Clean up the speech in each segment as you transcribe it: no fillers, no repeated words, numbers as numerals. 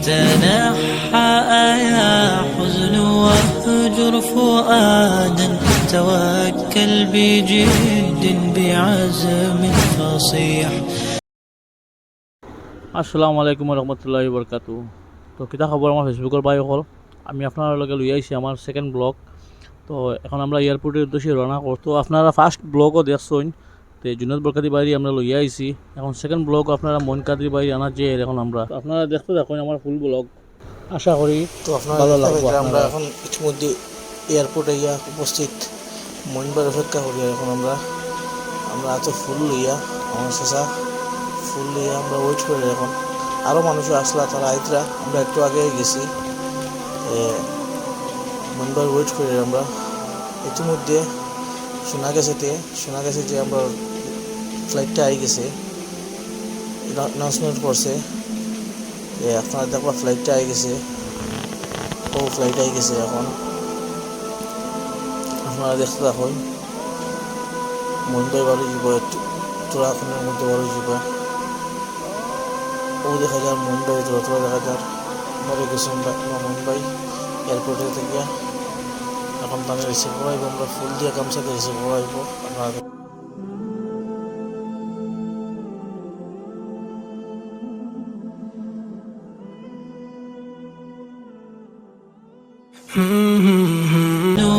تنحى يا حزن واهجر فؤادا توكل بجد بعزم فصيح. আসসালামু আলাইকুম রহমতুল্লাহি বরকাতু। তো কিতা খবর আমার ফেসবুকের ভাই সকল, আমি আপনার লগে লই আইছি আমার সেকেন্ড ব্লগ। তো এখন আমরা এয়ারপোর্টের উদ্দেশ্যে রওনা করতো। আপনারা ফার্স্ট ব্লগও দেখছেন, তো জুনাদ বরকাতি বাড়ি আমরা লই আইছি। এখন সেকেন্ড ব্লগ আপনারা মন কাদির বাড়ি আনা যে এখন আমরা আপনারা দেখতে দেখুন আমার ফুল ব্লগ, আশা করি তো আপনারা ভালো দেখতে লাগবে। পাইছেন আমরা এখন ইতিমধ্যে এয়ারপোর্টে গিয়া উপস্থিত মইনবার অপেক্ষা করি। এখন আমরা এত ফুল লইয়া আমার চাচা ফুল লইয়া আমরা ওয়েট করি। এখন আরও মানুষও আসলা, তারা আইতরা, আমরা একটু আগে গেছি মইনবার ওয়েট করি। আমরা ইতিমধ্যে শোনা গেছে যে আমরা ফ্লাইটটা আই গেছে, অ্যানাউন্সমেন্ট করছে যে আপনারা দেখবা ফ্লাইটটা আই গেছে। ফ্লাইট আই গেছে। এখন আপনারা দেখতে থাকুন। মুম্বাই বাড়ি যাব, উত্তরাখণ্ডের মধ্যে বাড়ি যাব। দেখা যায় মুম্বাই, তোরা দেখা যায় বাড়ি গেছেন মুম্বাই এয়ারপোর্টে থেকে। এখন তো আমি রিসিভ করাইব, আমরা ফুল দিয়ে গামছাতে রিসিভ করাইব। আপনারা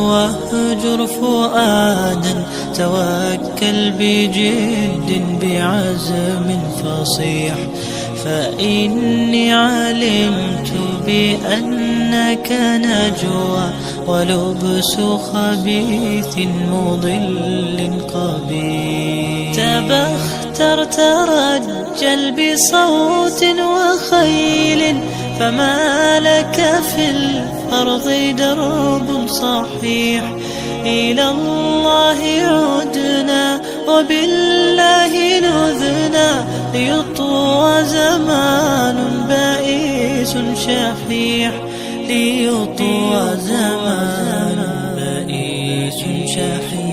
واهجر فؤادا توكل بجد بعزم فصيح. فإني علمت بأنك نجوى ولبس خبيث مضل قبيح. تبختر ترجل بصوت وخيل فما لك في الأرض درب صحيح. إلى الله عدنا وبالله نذنا ليطوى زمان بائس شحيح. ليطوى زمان بائس شحيح.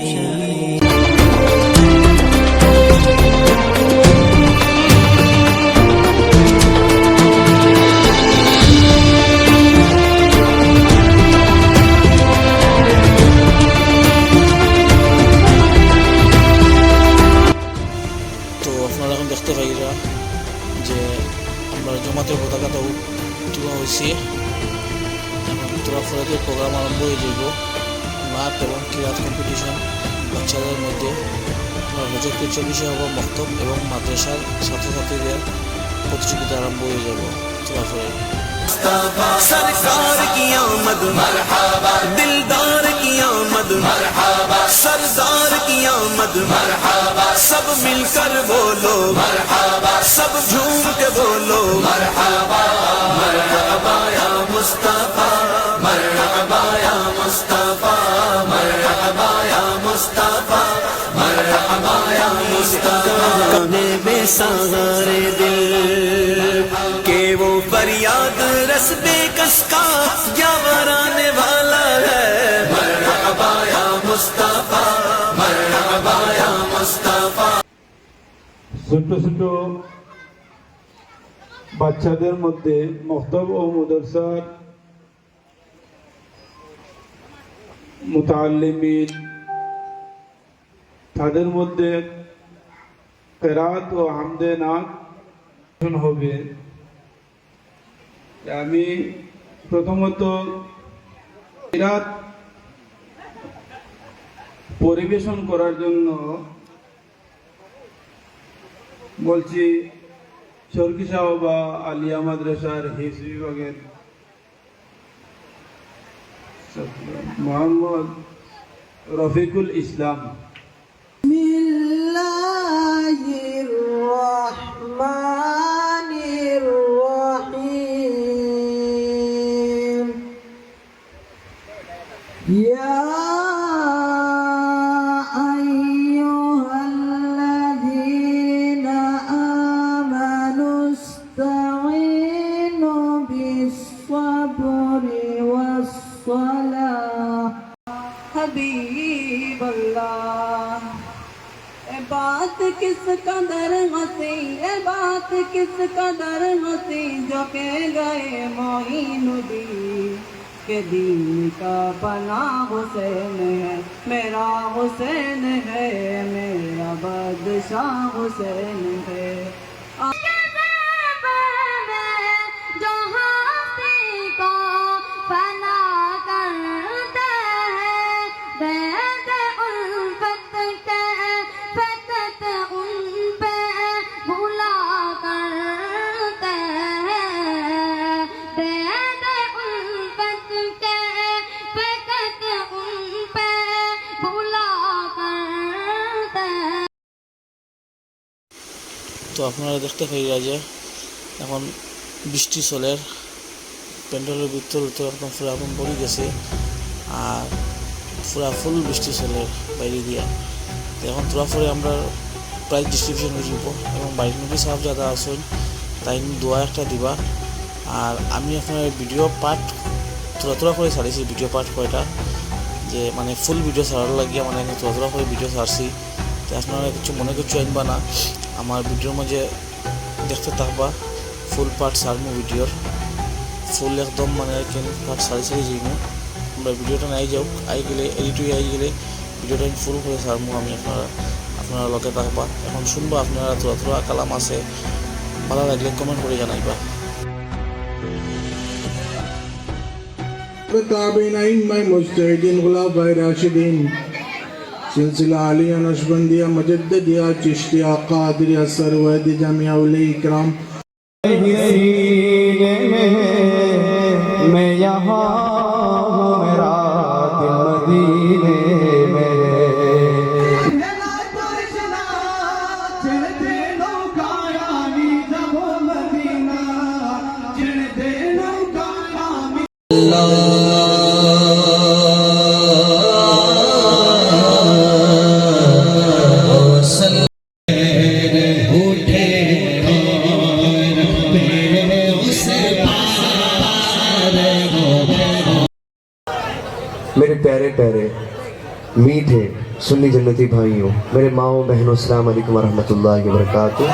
দেখতে পাইরা যে আমরা জমাতের পতাকাটাও তোলা হয়েছে। এখন তোলার ফলে প্রোগ্রাম আরম্ভ হয়ে যাব। নাচ এবং ক্রীড়া কম্পিটিশন বাচ্চাদের মধ্যে প্রজেক্টের বিষয় হব মক্তব এবং মাদ্রাসার ছাত্রছাত্রীদের প্রতিযোগিতা আরম্ভ হয়ে যাব তোলার ফলে। सरकार की आमद मरहबा, दिलदार की आमद मरहबा, सरदार की आमद मरहबा, सब मिलकर बोलो मरहबा, सब झूम के बोलो मरहबा, मरहबा या मुस्तफा, मरहबा या मुस्तफा, मरहबा या मुस्तफा, मरहबा या मुस्तफा। कने बेसहारे दिल के वो फरियाद रस बेकस का यावराने वाला है। मरहबा या मुस्तफा, मरहबा या मुस्तफा। ছোট ছোট বাচ্চাদের মধ্যে মক্তব ও মাদ্রাসার মুতাআল্লিমিন, তাদের মধ্যে কিরাত ও হামদে নাত হবে। আমি প্রথমত কিরাত পরিবেশন করার জন্য বলছি চরকি সাহবা আলিয়া মাদ্রাসার হিফজ বিভাগের মোহাম্মদ রফিকুল ইসলাম। বিসমিল্লাহির রহমানির রহিম। ইয়া बात किस कदर हंसी, ये बात किस कदर हंसी, जो के गए मोइनुद्दीन के दीन का बना हुसैन है, मेरा हुसैन है, मेरा बादशाह हुसैन है। जो हस्ती को फना करते हैं, दर्द उल्फत के फतत उन पे भुला करते हैं, दर्द उल्फत के फतत उन पे भुला करते हैं। তো আপনারা দেখতে পাইরা যে এখন বৃষ্টি চলের প্যান্ডেলের ভিতর একদম পুরা এখন পড়ে গেছে আর পুরা ফুল বৃষ্টি চলের বাইরে দিয়া। তো এখন তোরা পরে আমরা প্রাইস ডিস্ট্রিবিউশন হয়ে যাব এবং বাইরে নদী সাহেব যারা আছেন তাই দোয়া একটা দিবা। আর আমি আপনার ভিডিও পার্ট তোরা করে ছাড়িয়েছি, ভিডিও পার্ট কয়টা যে মানে ফুল ভিডিও ছাড়ার লাগিয়া মানে আমি তোরা করে ভিডিও ছাড়ছি। তো আপনারা কিছু মনে কিছু আনবা না, আমার ভিডিওর মাঝে দেখতে থাকবা ফুল পার্ট সারমু ভিডিওর ফুল একদম মানে পার্ট সারি যাইমু। আমরা ভিডিওটা নাই যাও আই গেলে এডিট হয়ে আই গেলে ভিডিওটা আমি ফুল করে সারমু আমি, আপনারা লগে থাকবা। এখন শুনবা আপনারা তোরা কালাম আছে, ভালো লাগলে কমেন্ট করে জানাইবা। ताबीन आइम्मा मुजतहिदीन खुलाफाए राशिदीन सिलसिला आलिया नशबंदिया मुजद्दिदिया चिश्तिया कादरिया सरवैद जामिया उलई इकराम। मैं यहाँ हूँ, मेरा दिल मदीने में मेरे प्यारे प्यारे मीठे सुन्नी जन्नती भाइयों, मेरे माओ बहनों, अस्सलाम वालेकुम वरहमतुल्लाहि वबरकातुहू।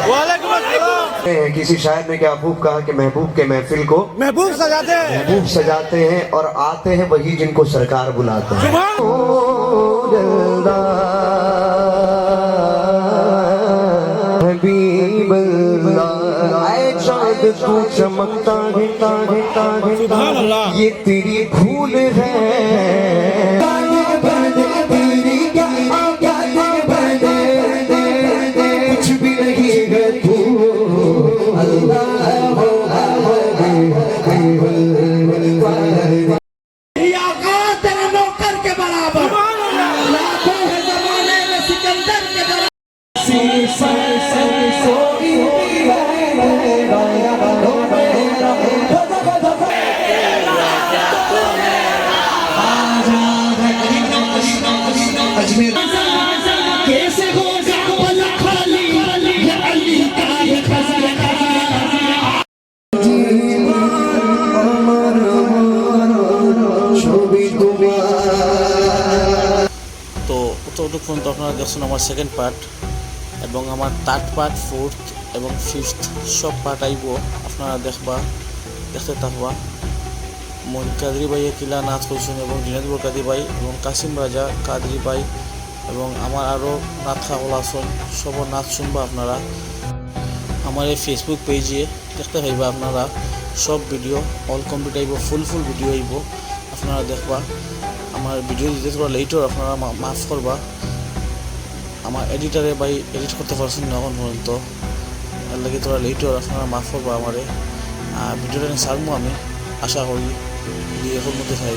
किसी शायर ने क्या खूब कहा कि महबूब के महफिल को महबूब सजाते हैं और आते हैं वही जिनको सरकार बुलाते हैं। चाँद तू चमकता है, ये तेरी भूल है, कुछ भी नहीं है तू तेरा नौकर के बराबर, लाखों है ज़माने में सिकंदर के बराबर। कैसे होगा भला खाली ये अली का ये खजाना। তো অতটুকু পর্যন্ত আপনারা দেখছেন আমার সেকেন্ড পার্ট এবং আমার থার্ড পার্ট, ফোর্থ এবং ফিফথ সব পার্ট আইব, আপনারা দেখতে থাকবা। মন কাদরি ভাইয়ে কিলা নাচ করছেন এবং দিনাজপুর কাদি ভাই এবং কাসিম রাজা কাদরি ভাই এবং আমার আরও নাচ খাওয়া আছেন, সবার নাচ শুনবা আপনারা। আমার এই ফেসবুক পেজে দেখতে পাইবা আপনারা সব ভিডিও অল কমপ্লিট আইব, ফুল ভিডিও আইব, আপনারা দেখবা। আমার ভিডিও দিতে তোরা লেটর আপনারা মাফ করবা, আমার এডিটারে ভাই এডিট করতে পারছেন না এখন পর্যন্ত, এর লাগে তোরা লেটর আপনারা মাফ করবা আমারে। ভিডিওটা নিয়ে ছাড়বো আমি আশা করি এখন মধ্যে খাই।